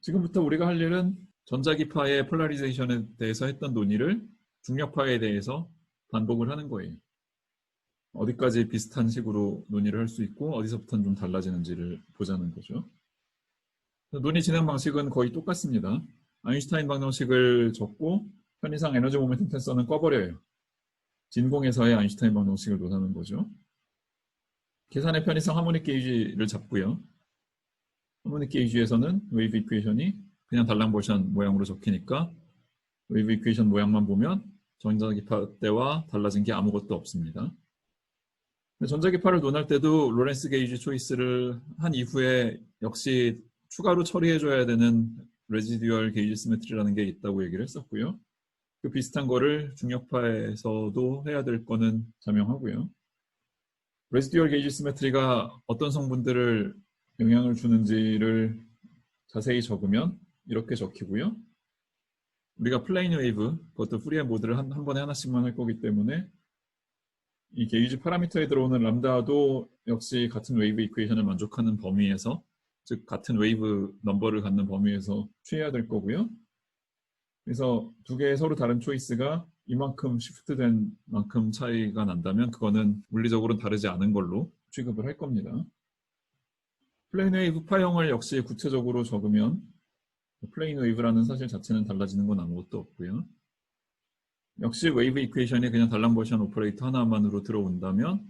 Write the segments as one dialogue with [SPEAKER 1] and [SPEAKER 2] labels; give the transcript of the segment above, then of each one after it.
[SPEAKER 1] 지금부터 우리가 할 일은 전자기파의 폴라리제이션에 대해서 했던 논의를 중력파에 대해서 반복을 하는 거예요. 어디까지 비슷한 식으로 논의를 할 수 있고 어디서부터는 좀 달라지는지를 보자는 거죠. 논의 진행 방식은 거의 똑같습니다. 아인슈타인 방정식을 적고 편의상 에너지 모멘텀 텐서는 꺼버려요. 진공에서의 아인슈타인 방정식을 논하는 거죠. 계산의 편의상 하모닉 게이지를 잡고요. 하모닉 게이지에서는 웨이브 이퀘이션이 그냥 달랑버션 모양으로 적히니까 웨이브 이퀘이션 모양만 보면 전자기파 때와 달라진 게 아무것도 없습니다. 전자기파를 논할 때도 로렌스 게이지 초이스를 한 이후에 역시 추가로 처리해줘야 되는 레지듀얼 게이지 시메트리라는 게 있다고 얘기를 했었고요. 그 비슷한 거를 중력파에서도 해야 될 거는 자명하고요. 레지듀얼 게이지 시메트리가 어떤 성분들을 영향을 주는지를 자세히 적으면 이렇게 적히고요. 우리가 플레인 웨이브, 그것도 프리의 모드를 한 번에 하나씩만 할 거기 때문에 이 게이지 파라미터에 들어오는 람다도 역시 같은 웨이브 이퀘이션을 만족하는 범위에서, 즉 같은 웨이브 넘버를 갖는 범위에서 취해야 될 거고요. 그래서 두 개의 서로 다른 초이스가 이만큼 시프트된 만큼 차이가 난다면 그거는 물리적으로 다르지 않은 걸로 취급을 할 겁니다. 플레인 웨이브 파형을 역시 구체적으로 적으면 플레인 웨이브라는 사실 자체는 달라지는 건 아무것도 없고요. 역시 웨이브 이퀘이션이 그냥 달랑버션 오퍼레이터 하나만으로 들어온다면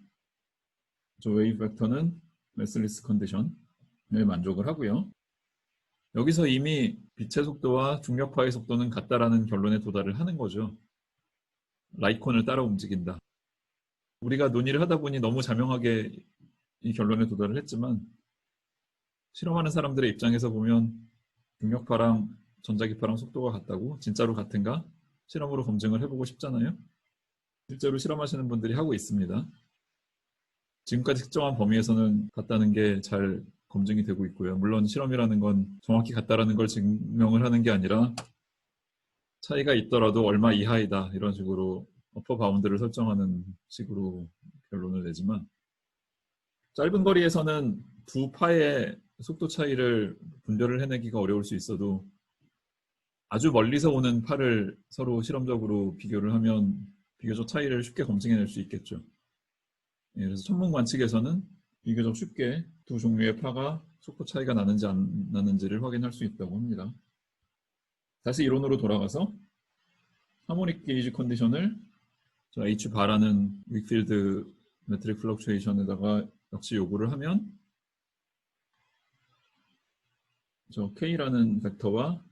[SPEAKER 1] 저 웨이브 벡터는 레슬리스 컨디션에 만족을 하고요. 여기서 이미 빛의 속도와 중력파의 속도는 같다라는 결론에 도달을 하는 거죠. 라이콘을 따라 움직인다. 우리가 논의를 하다 보니 너무 자명하게 이 결론에 도달을 했지만 실험하는 사람들의 입장에서 보면 중력파랑 전자기파랑 속도가 같다고? 진짜로 같은가? 실험으로 검증을 해보고 싶잖아요. 실제로 실험하시는 분들이 하고 있습니다. 지금까지 특정한 범위에서는 같다는 게 잘 검증이 되고 있고요. 물론 실험이라는 건 정확히 같다라는 걸 증명을 하는 게 아니라 차이가 있더라도 얼마 이하이다 이런 식으로 어퍼 바운드를 설정하는 식으로 결론을 내지만 짧은 거리에서는 두 파의 속도 차이를 분별을 해내기가 어려울 수 있어도 아주 멀리서 오는 파를 서로 실험적으로 비교를 하면 비교적 차이를 쉽게 검증해낼 수 있겠죠. 그래서 천문 관측에서는 비교적 쉽게 두 종류의 파가 속도 차이가 나는지 안 나는지를 확인할 수 있다고 합니다. 다시 이론으로 돌아가서 하모닉 게이지 컨디션을 저 H바라는 윅필드 메트릭 플럭추에이션에다가 역시 요구를 하면 저 K라는 벡터와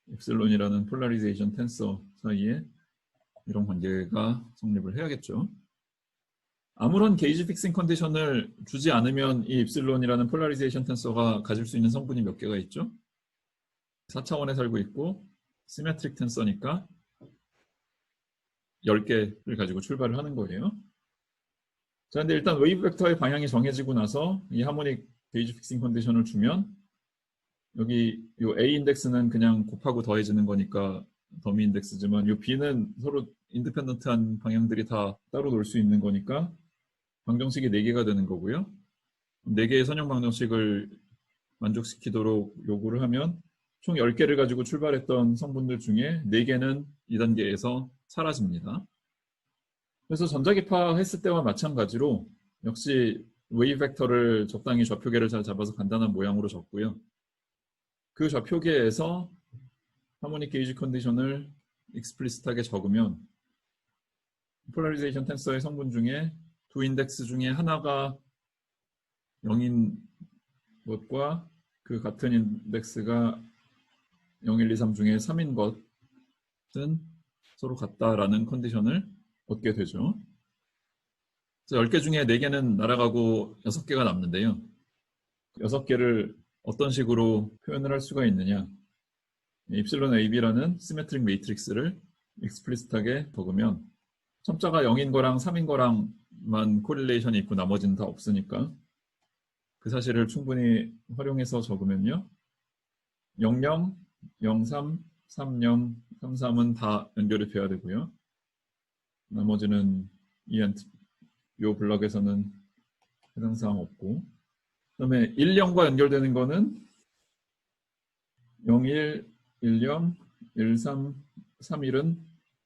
[SPEAKER 1] 엡실론이라는 폴라리제이션 텐서 사이에 이런 관계가 성립을 해야겠죠. 아무런 게이지 픽싱 컨디션을 주지 않으면 이 엡실론이라는 폴라리제이션 텐서가 가질 수 있는 성분이 몇 개가 있죠? 4차원에 살고 있고 시메트릭 텐서니까 10개를 가지고 출발을 하는 거예요. 자, 근데 일단 웨이브 벡터의 방향이 정해지고 나서 이 하모닉 게이지 픽싱 컨디션을 주면 여기 요 A 인덱스는 그냥 곱하고 더해지는 거니까 더미 인덱스지만 요 B는 서로 인디펜던트한 방향들이 다 따로 놀 수 있는 거니까 방정식이 4개가 되는 거고요. 4개의 선형 방정식을 만족시키도록 요구를 하면 총 10개를 가지고 출발했던 성분들 중에 4개는 2단계에서 사라집니다. 그래서 전자기파 했을 때와 마찬가지로 역시 웨이브 벡터를 적당히 좌표계를 잘 잡아서 간단한 모양으로 적고요. 그 좌표계에서 하모닉 게이지 컨디션을 익스플리시트하게 적으면 폴라리제이션 텐서의 성분 중에 두 인덱스 중에 하나가 0인 것과 그 같은 인덱스가 0, 1, 2, 3 중에 3인 것은 서로 같다라는 컨디션을 얻게 되죠. 그래서 10개 중에 4개는 날아가고 6개가 남는데요. 6개를 어떤 식으로 표현을 할 수가 있느냐. 입실론 AB라는 시메트릭 매트릭스를 익스플리시트하게 적으면 첨자가 0인 거랑 3인 거랑만 코릴레이션이 있고 나머지는 다 없으니까 그 사실을 충분히 활용해서 적으면요. 00, 03, 30, 33은 다 연결이 돼야 되고요. 나머지는 이 블럭에서는 해당 사항 없고, 그 다음에 10과 연결되는 거는 01, 10, 13, 31은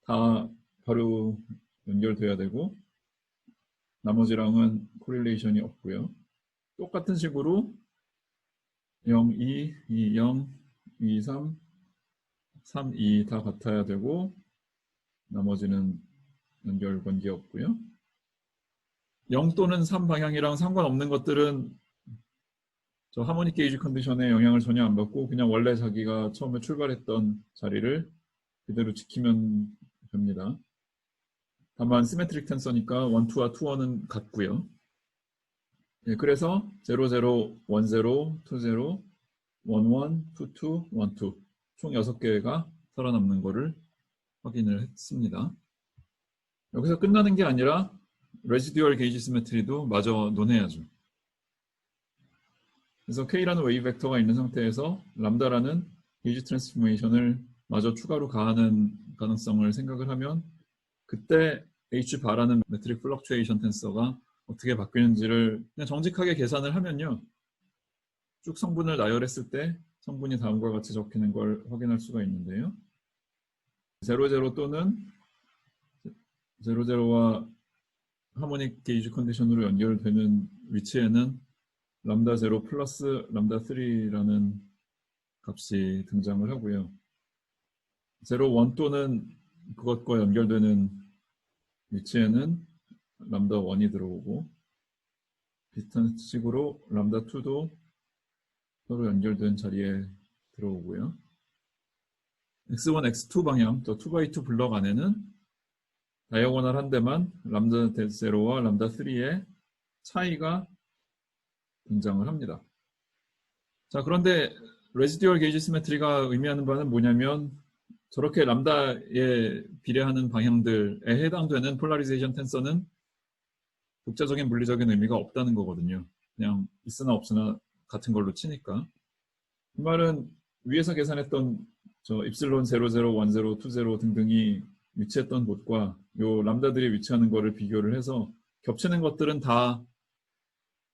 [SPEAKER 1] 다 바로 연결돼야 되고 나머지랑은 코릴레이션이 없고요. 똑같은 식으로 02, 20, 23, 32 다 같아야 되고 나머지는 연결 관계 없고요. 0 또는 3 방향이랑 상관없는 것들은 저 하모닉 게이지 컨디션에 영향을 전혀 안 받고 그냥 원래 자기가 처음에 출발했던 자리를 그대로 지키면 됩니다. 다만 시메트릭 텐서니까 1, 2와 2, 1은 같고요. 예, 그래서 0, 0, 1, 0, 2, 0, 1, 1, 2, 2, 1, 2 총 6개가 살아남는 거를 확인을 했습니다. 여기서 끝나는 게 아니라 레지듀얼 게이지 시메트리도 마저 논해야죠. 그래서 K라는 웨이브 벡터가 있는 상태에서 람다라는 게이지 트랜스포메이션을 마저 추가로 가하는 가능성을 생각을 하면 그때 H바라는 메트릭 플럭추에이션 텐서가 어떻게 바뀌는지를 그냥 정직하게 계산을 하면요. 쭉 성분을 나열했을 때 성분이 다음과 같이 적히는 걸 확인할 수가 있는데요. 0, 0 또는 0, 0와 하모닉 게이지 컨디션으로 연결되는 위치에는 람다 0 플러스 람다 3라는 값이 등장을 하고요. 0, 1 또는 그것과 연결되는 위치에는 람다 1이 들어오고 비슷한 식으로 람다 2도 서로 연결된 자리에 들어오고요. x1, x2 방향, 또 2x2 블럭 안에는 다이아고널 한 대만 람다 0와 람다 3의 차이가 등장을 합니다. 자, 그런데 레지듀얼 게이지 시메트리가 의미하는 바는 뭐냐면 저렇게 람다에 비례하는 방향들에 해당되는 폴라리제이션 텐서는 독자적인 물리적인 의미가 없다는 거거든요. 그냥 있으나 없으나 같은 걸로 치니까. 그 말은 위에서 계산했던 저 입실론 00, 10, 20 등등이 위치했던 곳과 요 람다들이 위치하는 거를 비교를 해서 겹치는 것들은 다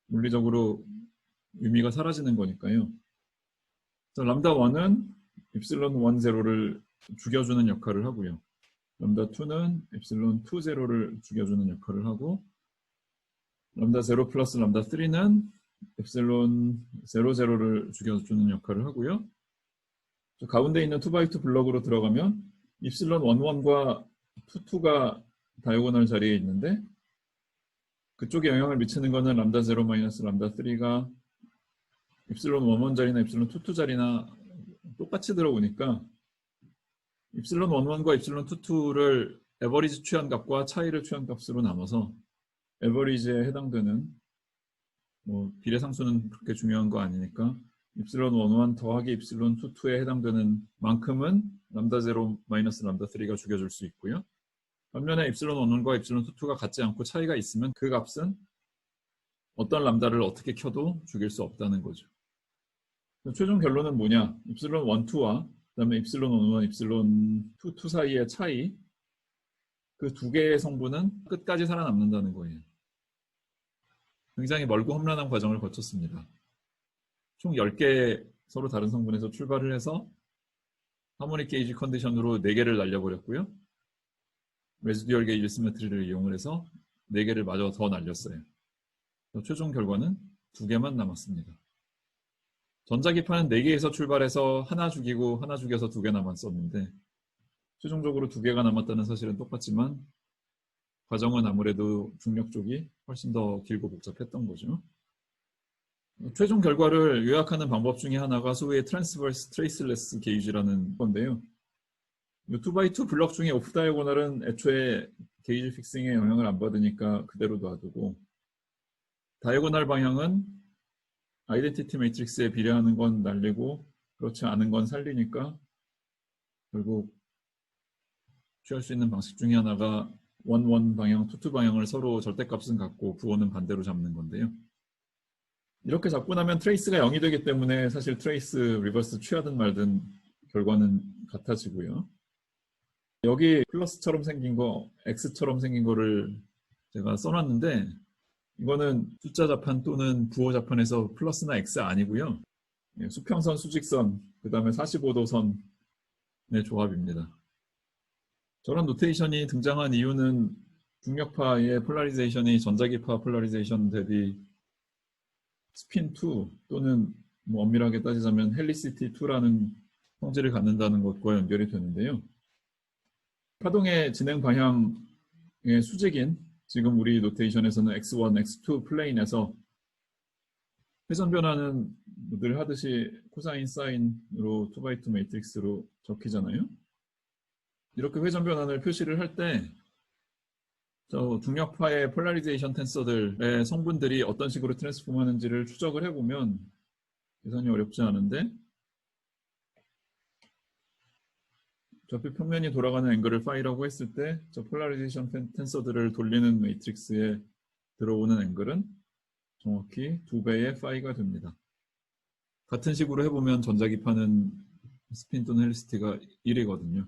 [SPEAKER 1] 물리적으로 의미가 사라지는 거니까요. 람다 1은 입실론 1, 0를 죽여주는 역할을 하고요. 람다 2는 입실론 2, 0를 죽여주는 역할을 하고 람다 0 플러스 람다 3는 엡실론 0, 0를 죽여주는 역할을 하고요. 저 가운데 있는 2x2 블럭으로 들어가면 입실론 1, 1과 2, 2가 다이고널 자리에 있는데 그쪽에 영향을 미치는 거는 람다 0 마이너스 람다 3가 입실론 1, 1 자리나 입실론 2, 2 자리나 똑같이 들어오니까 입실론 1, 1과 입실론 2, 2를 에버리지 취한 값과 차이를 취한 값으로 나눠서 에버리지에 해당되는 비례상수는 그렇게 중요한 거 아니니까 입실론 1, 1 더하기 입실론 2, 2에 해당되는 만큼은 람다 0 마이너스 람다 3가 죽여줄 수 있고요. 반면에 입실론 1, 1과 입실론 2, 2가 같지 않고 차이가 있으면 그 값은 어떤 람다를 어떻게 켜도 죽일 수 없다는 거죠. 최종 결론은 뭐냐? 입실론 1, 2와 그다음에 입실론 1, 1, 입실론 2, 2 사이의 차이 그 두 개의 성분은 끝까지 살아남는다는 거예요. 굉장히 멀고 험난한 과정을 거쳤습니다. 총 10개 서로 다른 성분에서 출발을 해서 하모닉 게이지 컨디션으로 4개를 날려버렸고요. 레지듀얼 게이지 시메트리를 이용을 해서 4개를 마저 더 날렸어요. 최종 결과는 2개만 남았습니다. 전자기파는 4개에서 출발해서 하나 죽이고 하나 죽여서 2개 남았었는데 최종적으로 2개가 남았다는 사실은 똑같지만 과정은 아무래도 중력 쪽이 훨씬 더 길고 복잡했던 거죠. 최종 결과를 요약하는 방법 중에 하나가 소위의 트랜스버스 트레이스레스 게이지라는 건데요. 2x2 블럭 중에 오프 다이고널은 애초에 게이지 픽싱에 영향을 안 받으니까 그대로 놔두고 다이고널 방향은 아이덴티티 매트릭스에 비례하는 건 날리고 그렇지 않은 건 살리니까 결국 취할 수 있는 방식 중에 하나가 1, 1 방향, 2, 2 방향을 서로 절대값은 같고 부호는 반대로 잡는 건데요. 이렇게 잡고 나면 트레이스가 0이 되기 때문에 사실 트레이스, 리버스 취하든 말든 결과는 같아지고요. 여기 플러스처럼 생긴 거, X처럼 생긴 거를 제가 써놨는데 이거는 숫자 자판 또는 부호 자판에서 플러스나 X 아니고요. 수평선, 수직선, 그 다음에 45도선의 조합입니다. 저런 노테이션이 등장한 이유는 중력파의 폴라리제이션이 전자기파 폴라리제이션 대비 스핀 2 또는 뭐 엄밀하게 따지자면 헬리시티 2라는 성질을 갖는다는 것과 연결이 되는데요. 파동의 진행 방향의 수직인 지금 우리 노테이션에서는 x1, x2 플레인에서 회전 변화는 늘 하듯이 코사인, 사인으로 2x2 매트릭스로 적히잖아요. 이렇게 회전 변환을 표시를 할 때 저 중력파의 폴라리제이션 텐서들의 성분들이 어떤 식으로 트랜스폼 하는지를 추적을 해보면 계산이 어렵지 않은데 좌표 평면이 돌아가는 앵글을 파이라고 했을 때 저 폴라리제이션 텐서들을 돌리는 매트릭스에 들어오는 앵글은 정확히 2배의 파이가 됩니다. 같은 식으로 해보면 전자기파는 스핀 또는 헬리시티가 1이거든요.